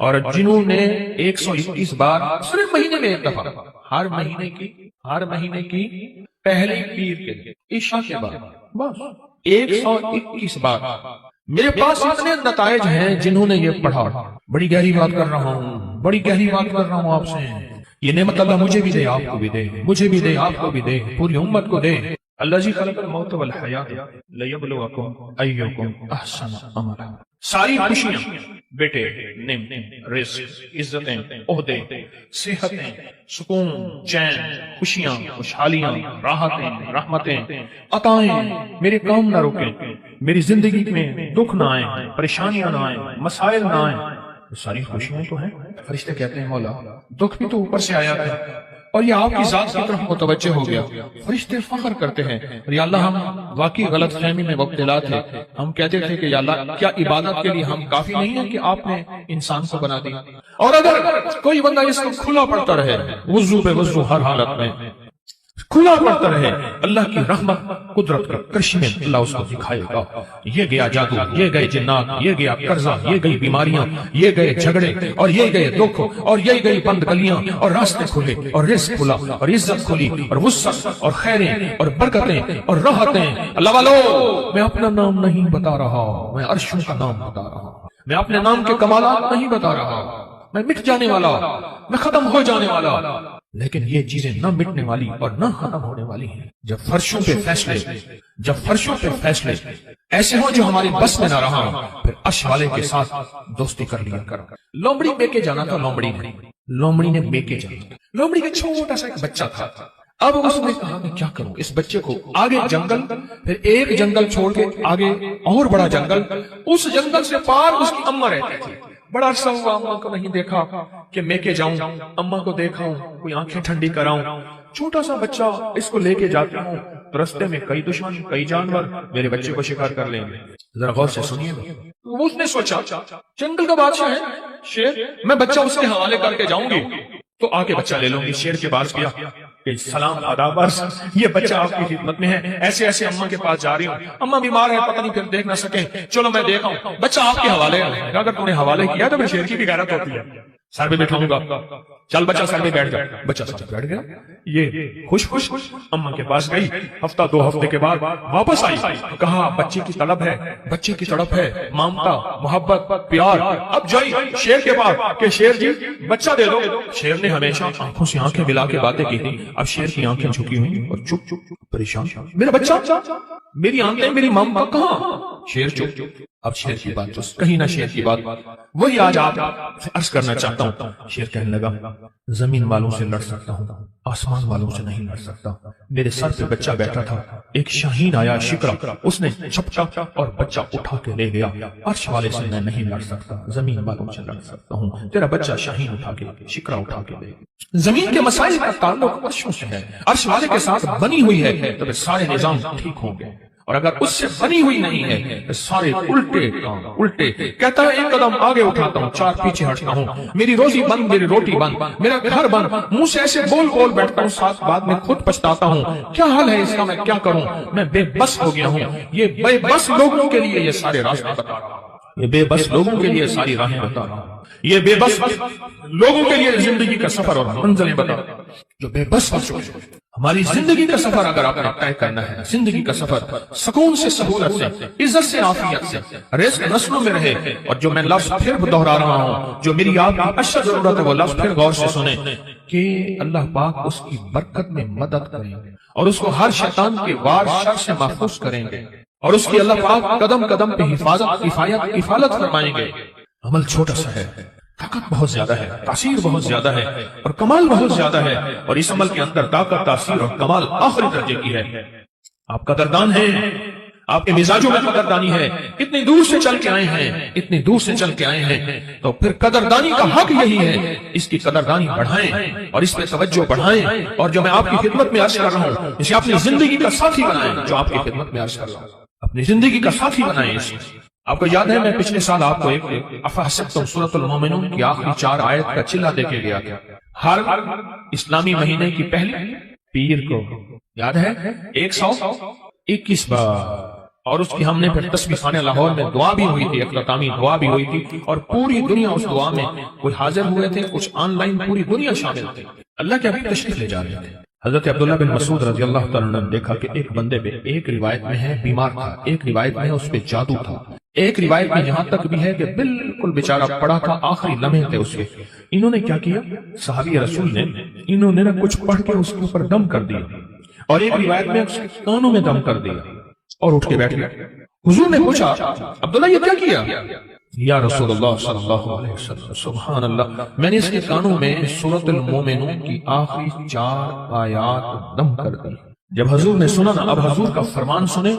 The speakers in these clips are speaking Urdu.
اور جنہوں نے 121 بار صرف مہینے میں ایک دفعہ، ہر مہینے کی پہلی پیر کے دن عشاء کے بعد بس 121 بار، میرے پاس اتنے نتائج ہیں جنہوں نے یہ پڑھا۔ بڑی گہری بات کر رہا ہوں آپ سے، یہ نعمت اللہ مجھے بھی دے، آپ کو بھی دے، مجھے بھی دے، آپ کو بھی دے، پوری امت کو دے۔ اللہ جی خلق الموت والحیات لیبلوکم ایکم احسن عملا۔ ساری خوشیاں، بیٹے، نعمت، رزق، عزتیں، عہدے، صحتیں، سکون، چین، خوشیاں، خوشحالیاں، راحتیں، رحمتیں، عطائیں میرے کام نہ روکیں، میری زندگی میں دکھ نہ آئیں، پریشانیاں نہ آئیں، مسائل نہ آئیں، ساری خوشیاں تو ہیں۔ فرشتے کہتے ہیں مولا دکھ بھی تو اوپر سے آیا تھا اور یہ آپ کی ذات کی طرف متوجہ ہو گیا۔ فرشتے فخر کرتے ہیں، یا اللہ ہم واقعی غلط فہمی میں مبتلا تھے، ہم کہتے تھے کہ یا اللہ کیا عبادت کے لیے ہم کافی نہیں ہیں کہ آپ نے انسان کو بنا دیا؟ اور اگر کوئی بندہ اس کو کھلا پڑتا رہے، وضو پہ وضو ہر حالت میں کھلا پڑتا رہے، اللہ کی رحمت قدرت کا کرشمے اللہ اس کو دکھائے گا۔ یہ گیا جادو، یہ گئے جنات، یہ گیا قرضہ، یہ گئی بیماریاں، یہ گئے جھگڑے، اور یہ گئے دکھ، اور یہ گئی بند گلیاں، اور راستے کھلے، اور رزق کھلا، اور عزت کھلی، اور وسعت، اور خیریں، اور برکتیں، اور راحتیں۔ اللہ والو، میں اپنا نام نہیں بتا رہا، میں عرشوں کا نام بتا رہا، میں اپنے نام کے کمالات نہیں بتا رہا، میں مٹ جانے والا، میں ختم ہو جانے والا، لیکن یہ چیزیں نہ مٹنے والی اور نہ ختم ہونے والی ہیں۔ جب فرشوں پہ فیصلے ایسے ہوں جو ہمارے بس میں نہ رہا، پھر عرش والے کے ساتھ دوستی کر لیا کر۔ لومڑی بے کے جانا تھا، لومڑی نے بے کے جانا، لومڑی کا چھوٹا سا ایک بچہ تھا۔ اب اس نے کہا کہ کیا کروں، اس بچے کو آگے جنگل، پھر ایک جنگل چھوڑ کے آگے اور بڑا جنگل، اس جنگل سے پار اس کی اماں رہتی تھی۔ بڑا عرصہ ہوا اماں کو نہیں دیکھا کہ میں کے جاؤں، اماں کو دیکھاؤں، کوئی آنکھیں ٹھنڈی کراؤں۔ چھوٹا سا بچہ، اس کو لے کے جاتا ہوں، رستے میں کئی دشمن، کئی جانور میرے بچے کو شکار کر لیں گے۔ ذرا غور سے سنیے، اس نے سوچا جنگل کا بادشاہ ہے شیر، میں بچہ اس کے حوالے کر کے جاؤں گی تو آ کے بچہ لے لوں گی۔ شیر کے پاس گیا کہ سلام آداب عرض، یہ بچہ آپ کی خدمت میں ہے، ایسے ایسے اماں کے پاس جا رہی ہوں، اماں بیمار ہے، پتہ نہیں پھر دیکھ نہ سکیں، چلو میں دیکھا ہوں، بچہ آپ کے حوالے ہے۔ اگر تم نے حوالے کیا تو پھر شیر کی بھی غیرت ہوتی ہے، سر پہ بٹھاؤں گا، چل بچہ سر پہ بیٹھ جا۔ بچہ سر پہ بیٹھ گیا، یہ خوش اماں کے پاس گئی۔ ہفتہ دو ہفتے کے بعد واپس آئی، کہا بچے کی طلب ہے، مامتا، محبت، پیار۔ اب جائی شیر کے پاس کہ شیر جی بچہ دے دو۔ شیر نے ہمیشہ آنکھوں سے آنکھیں ملا کے باتیں کی تھی، اب شیر کی آنکھیں جھکی ہوئی اور چپ پریشان، میرا بچہ، میری آنکھیں، میری مامتا کہاں؟ شیر چپ۔ اب شیر کی بات تو کہیں نہ شیر کی بات، وہی آج آپ سے عرض کرنا چاہتا ہوں۔ شیر کہنے لگا زمین والوں سے لڑ سکتا ہوں، آسمان والوں سے نہیں لڑ سکتا۔ میرے سر پہ بچہ بیٹھا تھا، ایک شاہین آیا شکرا، اس نے جھپٹا اور بچہ اٹھا کے لے گیا۔ عرش والے سے میں نہیں لڑ سکتا، زمین والوں سے لڑ سکتا ہوں۔ تیرا بچہ شاہین اٹھا کے، شکرا اٹھا کے لے گیا۔ زمین کے مسائل کا تعلق عرشوں سے ہے، عرش والے کے ساتھ بنی ہوئی ہے تو سارے نظام ٹھیک ہوں گے، اور اگر اس سے بنی ہوئی نہیں ہے تو سارے الٹے۔ کہتا ہے ایک قدم آگے اٹھاتا ہوں، چار پیچھے ہٹتا ہوں، میری روزی بند، میری روٹی بند، میرا گھر بند، منہ سے ایسے بول بیٹھتا ہوں، ساتھ بعد میں خود پچھتاتا ہوں، کیا حال ہے اس کا، میں کیا کروں، میں بے بس ہو گیا ہوں۔ یہ بے بس لوگوں کے لیے یہ سارے راستے بتا رہا ہوں، یہ بے بس لوگوں کے لیے ساری راہیں بتا رہا ہوں، یہ بے بس لوگوں کے لیے زندگی کا سفر اور منزلیں بتا رہا ہوں جو بے بس ہو چکے ہیں۔ ہماری زندگی کا سفر اگر آپ نے طے کرنا ہے، زندگی کا سفر سکون سے، سہولت سے، عزت سے، عافیت سے، رزق نسلوں میں رہے، اور جو میں لفظ پھر دہرا رہا ہوں، جو میری آپ کی اشد ضرورت ہے، وہ لفظ پھر غور سے سنیں کہ اللہ پاک اس کی برکت میں مدد کریں گے اور اس کو ہر شیطان کے وار شر سے محفوظ کریں گے، اور اس کی اللہ پاک قدم قدم پہ حفاظت، کفالت فرمائیں گے۔ عمل چھوٹا سا ہے، طاقت بہت زیادہ ہے، تاثیر بہت زیادہ ہے، اور کمال بہت زیادہ ہے، اور اس عمل کے اندر طاقت، تاثیر اور کمال آخری درجے کی ہے۔ آپ قدردان ہیں، آپ کے مزاجوں میں قدردانی ہے، اتنی دور سے چل کے آئے ہیں، تو پھر قدردانی کا حق یہی ہے، اس کی قدردانی بڑھائیں اور اس پہ توجہ بڑھائیں، اور جو میں آپ کی خدمت میں عرض کر رہا ہوں اسے اپنی زندگی کا ساتھی بنائیں، جو آپ کی خدمت میں عرض کر رہا ہوں اپنی زندگی کا ساتھی بنائیں اسے۔ آپ کو یاد ہے میں پچھلے سال آپ کو ایک افحسبتم سورۃ المومنون کی آخری 4 آیت کا چلہ دے کے گیا تھا۔ ہر اسلامی مہینے کی پہلی پیر کو، یاد ہے، 121 بار، اور اس کی ہم نے پھر تسبیح خانہ لاہور میں دعا بھی ہوئی تھی، اختتامی دعا بھی ہوئی تھی، اور پوری دنیا اس دعا میں کوئی حاضر ہوئے تھے، کچھ آن لائن پوری دنیا شامل تھی۔ اللہ کے حبیب تشریف لے جا رہے تھے۔ حضرت عبداللہ بن مسعود رضی اللہ تعالیٰ عنہ نے دیکھا کہ ایک بندے پہ، ایک روایت میں ہے بیمار تھا، ایک روایت میں ہے اس پہ جادو تھا، ایک روایت میں یہاں تک بھی ہے کہ بالکل بیچارہ پڑا تھا، آخری لمحے تھے اس کے۔ انہوں نے کیا کیا؟ صحابی رسول نے انہوں نے کچھ پڑھ کے اس کے اوپر دم کر دیا، اور ایک روایت میں اس کے کانوں میں دم کر دیا اور اٹھ کے بیٹھ گئے۔ حضور نے پوچھا عبداللہ یہ کیا کیا؟ یا رسول اللہ صلی اللہ علیہ وسلم سبحان اللہ، میں نے اس کے کانوں میں سورۃ المومنون کی آخری 4 آیات دم کر دی۔ جب حضور نے سنا نا، اب حضور کا فرمان سنیں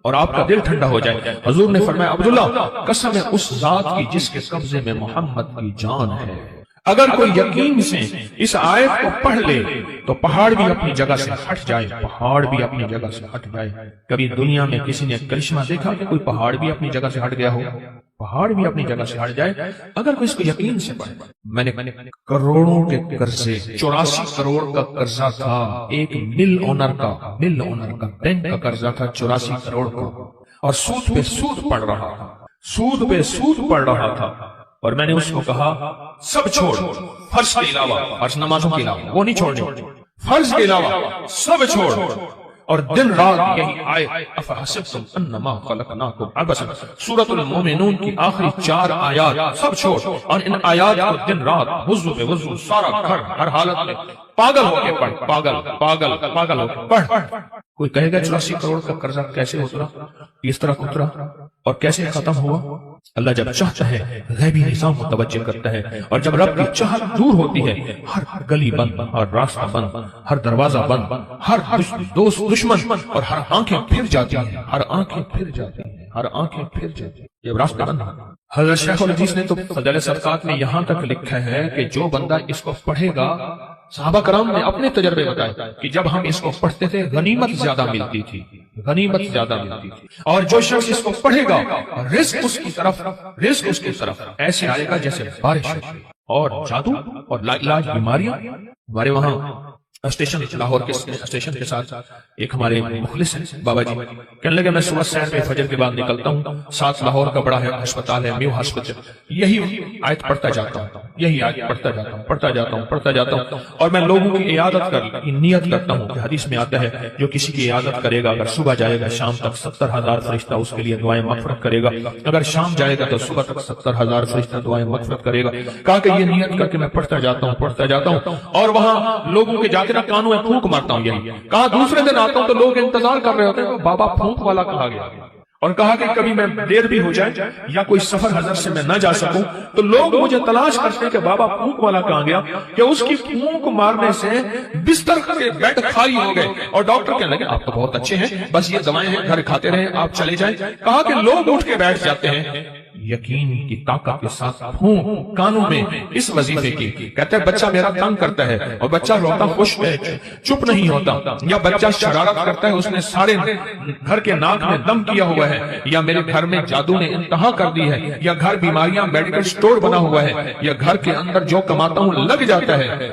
اور آپ کا دل ٹھنڈا ہو جائے۔ حضور نے فرمایا عبداللہ قسم ہے اس ذات کی جس کے قبضے میں محمد کی جان ہے، اگر کوئی یقین سے اس آیت کو پڑھ لے تو پہاڑ بھی اپنی جگہ سے ہٹ جائے، پہاڑ بھی اپنی جگہ سے ہٹ جائے۔ کبھی دنیا میں کسی نے کرشمہ دیکھا کہ کوئی پہاڑ بھی اپنی جگہ سے ہٹ گیا ہو؟ پہاڑ بھی اپنی جگہ سے ہٹ جائے اگر کوئی اس کو یقین سے پڑھے۔ میں نے کروڑوں کے قرضے، 84 کروڑ کا قرضہ تھا، ایک مل اونر کا بینک کا قرضہ تھا 84 کروڑ کا، اور سود پہ سود پڑ رہا تھا، سود پہ سود پڑ رہا تھا، اور میں نے اس کو کہا سب چھوڑ، فرض کے علاوہ، فرض نمازوں کے علاوہ وہ نہیں چھوڑنے، فرض کے علاوہ سب چھوڑ، اور دن رات یہی آیت افحسبتم انما خلقناکم عبثا، سورۃ المومنون کی آخری 4 آیات سب چھوڑ، اور ان آیات کو دن رات وضو پہ وضو، سارا گھر ہر حالت میں پاگل ہو کے پڑھ، پاگل ہو کے پڑھ۔ کوئی کہے گا 84 کروڑ کا قرضہ کیسے اترا، کس طرح اترا اور کیسے ختم ہوا؟ اللہ جب چاہتا ہے غیبی نظام متوجہ کرتا ہے، اور جب رب کی چاہت دور ہوتی ہے ہر گلی بند، ہر راستہ بند، ہر دروازہ بند، ہر دوست دشمن، اور ہر آنکھیں پھر جاتی ہیں، ہر آنکھیں پھر جاتی ہیں، ہر آنکھیں پھر جاتی ہیں، یہ راستہ بند۔ حضرت شیخ الحدیث نے تو فضائل صدقات میں یہاں تک لکھا ہے کہ جو بندہ اس کو پڑھے گا، صحابہ کرام نے اپنے تجربے بتائے کہ جب ہم اس کو پڑھتے تھے غنیمت زیادہ ملتی تھی، غنیمت زیادہ ملتی تھی، اور جو شخص اس کو پڑھے گا رزق اس کی طرف ایسے آئے گا جیسے بارش ہو، اور جادو اور لا علاج بیماریاں۔ ہمارے وہاں اسٹیشن لاہور کے اسٹیشن کے ساتھ ایک ہمارے مخلص ہیں بابا جی، کہنے لگے میں صبح سیر میں فجر کے بعد نکلتا ہوں، ساتھ لاہور کا بڑا ہے ہسپتال ہے میو ہاسپٹل، یہی آیت پڑھتا جاتا ہوں، یہی آیت پڑھتا جاتا ہوں، اور میں لوگوں کی عیادت کی نیت کرتا ہوں کہ حدیث میں آتا ہے جو کسی کی عیادت کرے گا اگر صبح جائے گا شام تک 70,000 فرشتہ اس کے لیے دعائیں مغفرت کرے گا، اگر شام جائے گا تو صبح تک 70,000 فرشتہ دعائیں مغفرت کرے گا۔ کہا کہ یہ نیت کر کے میں پڑھتا جاتا ہوں، اور وہاں لوگوں کے جاتے کانوں میں پھونک مارتا ہوں، یہی کہا دوسرے دن آتا ہوں تو لوگ انتظار کر رہے ہوتے ہیں بابا پھونک والا کہا گیا، اور کہا کہ کبھی میں دیر بھی ہو جائے یا کوئی سفر حضرت سے میں نہ جا سکوں تو لوگ مجھے تلاش کرتے ہیں کہ بابا پھونک والا کہا گیا، کہ اس کی پھونک مارنے سے بستر کے بیڈ خالی ہو گئے، اور ڈاکٹر کہنے لگے آپ تو بہت اچھے ہیں، بس یہ دوائیں ہیں گھر کھاتے رہیں آپ چلے جائیں۔ کہا کہ لوگ اٹھ کے بیٹھ جاتے ہیں یقین کی طاقت کے ساتھ پھونک کانوں میں اس وظیفے کی، کہتے ہیں بچہ میرا تنگ کرتا ہے اور بچہ روتا خوش ہے چپ نہیں ہوتا، یا بچہ شرارت کرتا ہے اس نے سارے گھر کے ناک میں دم کیا ہوا ہے، یا میرے گھر میں جادو نے انتہا کر دی ہے، یا گھر بیماریاں میڈیکل سٹور بنا ہوا ہے، یا گھر کے اندر جو کماتا ہوں لگ جاتا ہے،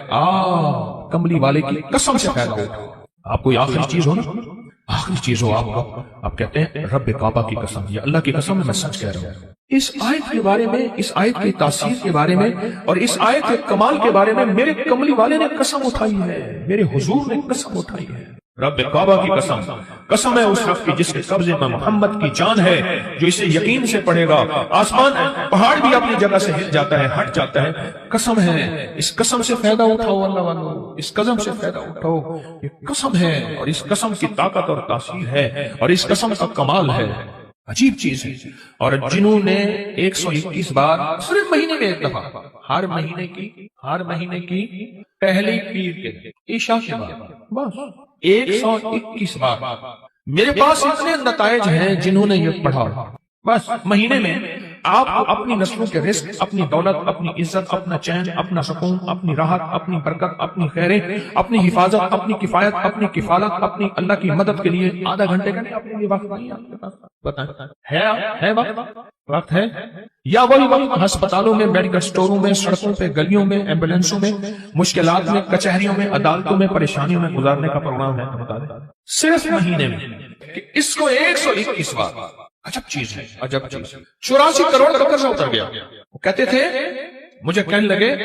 کملی والے کی قسم سے فائدہ ہو۔ آپ کوئی آخری چیز ہو نا، آخری چیز ہو آپ کہتے ہیں رب کعبہ کی قسم، یا اللہ کی قسم میں سچ کہہ رہا ہوں۔ اس آیت کے بارے میں، اس آیت کی تاثیر کے بارے میں، اور اس آیت کے کمال کے بارے میں میرے کملی والے نے قسم اٹھائی ہے، میرے حضور نے قسم اٹھائی ہے۔ رب کعبہ کی قسم ہے اس رب کی جس کے قبضے میں محمد کی جان ہے، جو اسے یقین سے پڑھے گا آسمان پہاڑ بھی اپنی جگہ سے ہل جاتا ہے، ہٹ جاتا ہے۔ قسم ہے، اس قسم سے فائدہ اٹھاؤ اللہ والو، اس قسم سے فائدہ اٹھاؤ، یہ قسم ہے، اور اس قسم کی طاقت اور تاثیر ہے، اور اس قسم کا کمال ہے، عجیب چیز ہے۔ اور جنہوں نے 121 بار صرف مہینے میں ایک دفعہ، ہر مہینے کی پہلی پیر کے عشاء کے بعد بس 121 بار، میرے پاس اتنے نتائج ہیں جنہوں نے یہ پڑھا، بس مہینے میں آپ اپنی نسلوں کے رزق، اپنی دولت، اپنی عزت، اپنا چین، اپنا سکون، اپنی راحت، اپنی برکت، اپنی خیریں، اپنی حفاظت، اپنی کفایت، اپنی کفالت، اپنی اللہ کی مدد کے لیے آدھا گھنٹے کا اپنے لیے وقت نہیں آپ کے پاس، بتائیں ہے وقت ہے، یا وہی وقت ہسپتالوں میں، میڈیکل سٹوروں میں، سڑکوں پہ، گلیوں میں، ایمبولینسوں میں، مشکلات میں، کچہریوں میں، عدالتوں میں، پریشانیوں میں گزارنے کا پروگرام ہے؟ بتا دیں صرف مہینے میں کہ اس کو 121 بار، عجب چیز ہے، عجب چیز، 84 کروڑ کا قرضہ اتر گیا۔ وہ کہتے تھے، مجھے کہنے لگے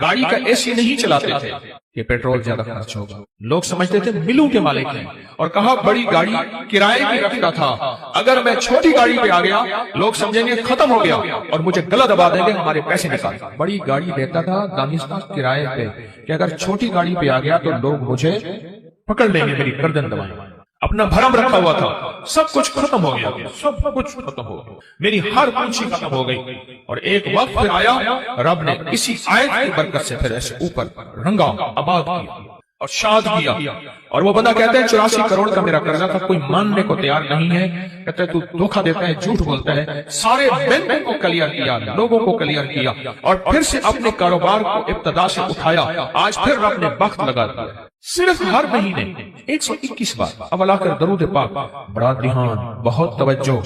گاڑی کا اے سی نہیں چلاتے تھے کہ پیٹرول زیادہ خرچ ہوگا، لوگ سمجھتے تھے ملوں کے مالک ہیں، اور کہا بڑی گاڑی کرائے کی رکھتا تھا، اگر میں چھوٹی گاڑی پہ آ گیا لوگ سمجھیں گے ختم ہو گیا اور مجھے گلا دبا دیں گے، ہمارے پیسے نکال۔ بڑی گاڑی دیتا تھا دانستہ کرائے پہ کہ اگر چھوٹی گاڑی پہ آ گیا تو لوگ مجھے پکڑ لیں گے، میری گردن دبائیں گے۔ اپنا بھرم رکھا ہوا تھا، سب کچھ ختم ہو گیا، سب کچھ ختم ہو گیا، میری ہر پونچھی ختم ہو گئی۔ اور ایک وقت پھر آیا، رب نے اسی آیت کی برکت سے پھر ایسے اوپر رنگا، آباد کیا اور شاد کیا۔ اور وہ بندہ کہتا ہے 84 کروڑ کا میرا قرضہ تھا، کوئی ماننے کو تیار نہیں ہے، کہتا ہے تو دھوکہ دیتا ہے، جھوٹ بولتا ہے۔ سارے بینکوں کو کلیئر کیا، لوگوں کو کلیئر کیا، اور پھر سے اپنے کاروبار کو ابتدا سے اٹھایا۔ آج پھر رب نے وقت لگا دیا، صرف ہر مہینے 121 بار اب لا کر درود پاک، بڑا دھیان، بہت توجہ،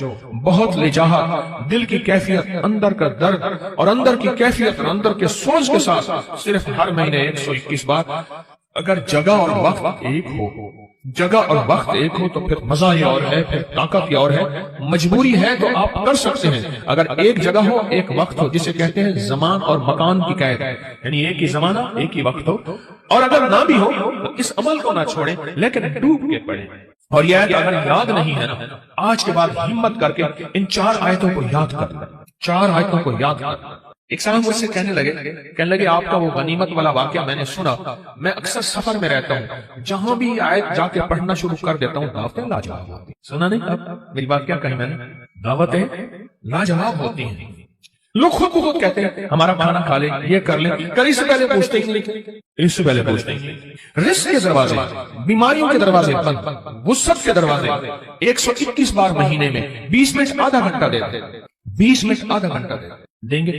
بہت لجاہت، دل کی کیفیت، اندر کا درد اور اندر کی کیفیت اور اندر کے سوچ کے ساتھ صرف ہر مہینے 121 بار۔ اگر جگہ اور وقت ایک ہو، جگہ اور وقت ایک ہو تو پھر مزہ ہی اور ہے، پھر طاقت ہی اور ہے۔ مجبوری ہے تو آپ کر سکتے ہیں، اگر ایک جگہ ہو، ایک وقت ہو، جسے کہتے ہیں زمان اور مکان کی قید، یعنی ایک ہی زمانہ، ایک ہی وقت ہو، اور اگر نہ بھی ہو تو اس عمل کو نہ چھوڑیں لیکن ڈوب کے پڑھیں۔ اور یہ آیت اگر یاد نہیں ہے نا، آج کے بعد ہمت کر کے ان 4 آیتوں کو یاد کر لیں، 4 آیتوں کو یاد کر لیں۔ ایک صاحب مجھ سے کہنے لگے آپ کا وہ غنیمت والا واقعہ میں نے سنا، میں اکثر سفر میں رہتا ہوں، جہاں بھی آیت جا کے پڑھنا شروع کر دیتا ہوں دعوتیں لاجواب ہوتی ہیں۔ سنا نہیں اب میری بات کیا کہی میں نے؟ دعوتیں لاجواب ہوتی ہیں۔ لوگ خود کو خود کہتے ہیں ہمارا کھانا کھا لیں، یہ کر لیں، کری سے پہلے پوچھتے ہی نہیں، اس سے پہلے پوچھتے ہی نہیں۔ رزق کے دروازے، بیماریوں کے دروازے بند، وسعت کے دروازے 121 بار مہینے میں 20 منٹ آدھا گھنٹہ دیتے، 20 منٹ آدھا گھنٹہ دیں گے۔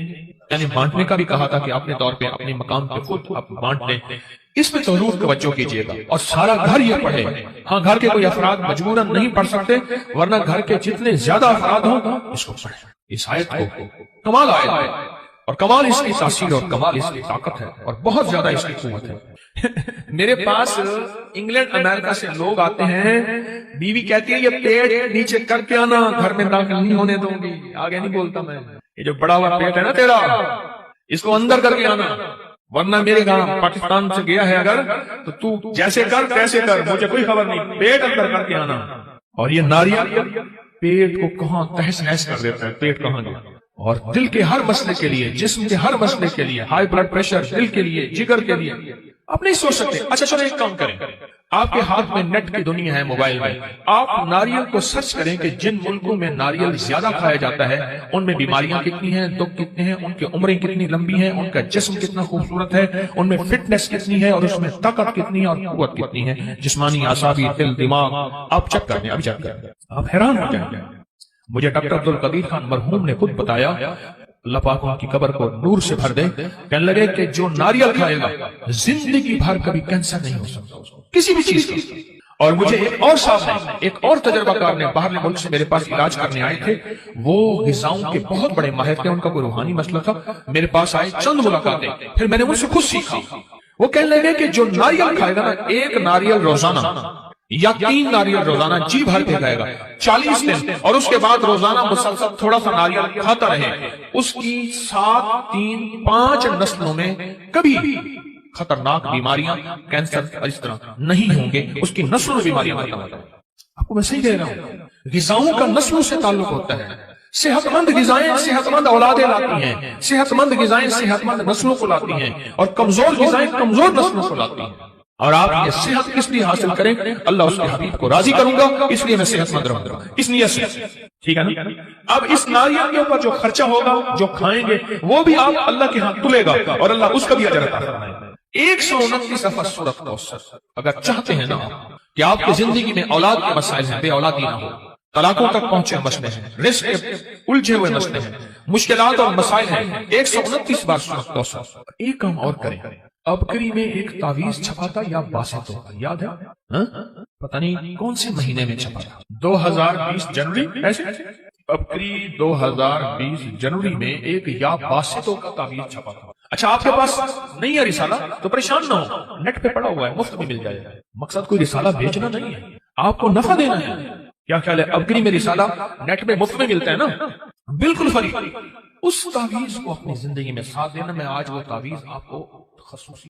یعنی بانٹنے کا بھی کہا تھا کہ اپنے طور پہ اپنے مقام پہ خود آپ بانٹ لیں، اس پہ ضرور توجہ کیجیے گا، اور سارا گھر یہ پڑھے۔ ہاں گھر کے کوئی افراد مجبوراً نہیں پڑھ سکتے، ورنہ گھر کے جتنے زیادہ افراد ہوں اس کو پڑھیں، اس آیت کو۔ کمال آیت ہے، اور کمال اس کی تاثیر اور کمال اس کی طاقت ہے، اور بہت زیادہ اس کی قوت ہے۔ میرے پاس انگلینڈ امریکہ سے لوگ آتے ہیں، بیوی کہتی ہے یہ پیٹ نیچے کر کے آنا، گھر میں داخل نہیں ہونے دوں گی، آگے نہیں بولتا میں، یہ جو بڑا ہوا پیٹ ہے نا تیرا، اس کو اندر کر کے آنا، ورنہ میرے گاؤں پاکستان سے گیا ہے اگر تو جیسے کر تیسے کر، مجھے کوئی خبر نہیں، پیٹ اندر کر کے آنا۔ اور یہ ناریل پیٹ کو کہاں تہس نہس کر دیتا ہے، پیٹ کہاں گیا۔ اور دل کے ہر مسئلے کے لیے، جسم کے ہر مسئلے کے لیے، ہائی بلڈ پریشر، دل کے لیے، جگر کے لیے، آپ نہیں سوچ سکتے۔ اچھا چلو ایک کام کریں، آپ کے ہاتھ میں نیٹ کی دنیا ہے، موبائل میں، آپ ناریل کو سرچ کریں کہ جن ملکوں میں ناریل زیادہ کھایا جاتا ہے ان میں بیماریاں کتنی ہیں، دکھ کتنے ہیں، ان کی عمریں کتنی لمبی ہیں، ان کا جسم کتنا خوبصورت ہے، ان میں فٹنس کتنی ہے، اور اس میں طاقت کتنی ہے اور قوت کتنی ہے، جسمانی، اعصابی، دل، دماغ۔ آپ چیک کر لیں، ابھی چیک کر لیں، آپ حیران ہو جائیں گے۔ مجھے ڈاکٹر عبدالقدیر خان مرحوم نے خود بتایا، اللہ پاک ان کی قبر کو نور سے بھر دے، کہنے لگے کہ جو ناریل کھائے گا زندگی بھر کبھی کینسر نہیں ہو سکتا کسی بھی چیز کا۔ اور مجھے ایک اور صاحب نے، ایک اور تجربہ کار نے باہر ملک سے میرے پاس علاج کرنے آئے تھے، وہ غذاؤں کے بہت بڑے ماہر تھے، ان کا کوئی روحانی مسئلہ تھا، میرے پاس آئے، چند ملاقاتیں، پھر میں نے ان سے خود سیکھا۔ وہ کہنے لگے کہ جو ناریل کھائے گا نا، ایک ناریل روزانہ یا 3 ناریل روزانہ جی بھر کے کھائے گا 40 دن، اور اس کے بعد روزانہ مسلسل تھوڑا سا ناریل کھاتا رہے، اس کی 7، 3، 5 نسلوں میں کبھی خطرناک بیماریاں، کینسر اس طرح نہیں ہوں گے، اس کی نسلوں میں بیماریاں ختم ہو جائیں۔ آپ کو میں صحیح کہہ رہا ہوں، غذاؤں کا نسلوں سے تعلق ہوتا ہے۔ صحت مند غذائیں صحت مند اولادیں لاتی ہیں، صحت مند غذائیں صحت مند نسلوں کو لاتی ہیں، اور کمزور غذائیں کمزور نسلوں کو لاتی ہیں۔ اور آپ یہ صحت کس لیے حاصل کریں؟ اللہ اس کے حبیب کو راضی کروں گا، اس لیے میں صحت مند رہوں گا، اس نیت سے، ٹھیک ہے نا؟ اب اس ناریل کے اوپر جو خرچہ ہوگا، جو کھائیں گے، وہ بھی آپ اللہ کے ہاں تلے گا، اور اللہ اس کا بھی اجر عطا فرمائے گا۔ 129 دفعہ سورۃ کوثر۔ اگر چاہتے ہیں نا کہ آپ کی زندگی میں اولاد کے مسائل ہیں، بے اولادی نہ ہو، طلاقوں تک پہنچے مسئلے ہیں، رزق کے الجھے ہوئے مسئلے ہیں، مشکلات اور مسائل ہیں، 129 بار سورۃ کوثر۔ ایک کام اور کریں، ابکری میں ایک تعویذ چھپا تھا یا باسط ہوگا، یاد ہے؟ پتہ نہیں کون سے مہینے میں چھپا تھا، 2020 جنوری، ایسے ابکری 2020 جنوری میں ایک یا باسطوں کا تعویذ چھپا تھا۔ اچھا آپ کے پاس نہیں ہے رسالہ تو پریشان نہ ہو، نیٹ پہ پڑا ہوا ہے، مفت میں مل جائے گا۔ مقصد کوئی رسالہ بیچنا نہیں ہے، آپ کو نفع دینا ہے۔ کیا خیال ہے؟ اب گری میں رسالہ نیٹ میں مفت میں ملتا ہے نا، بالکل فری۔ اس تعویذ کو اپنی زندگی میں ساتھ دینا۔ میں آج وہ تعویذ آپ کو خصوصی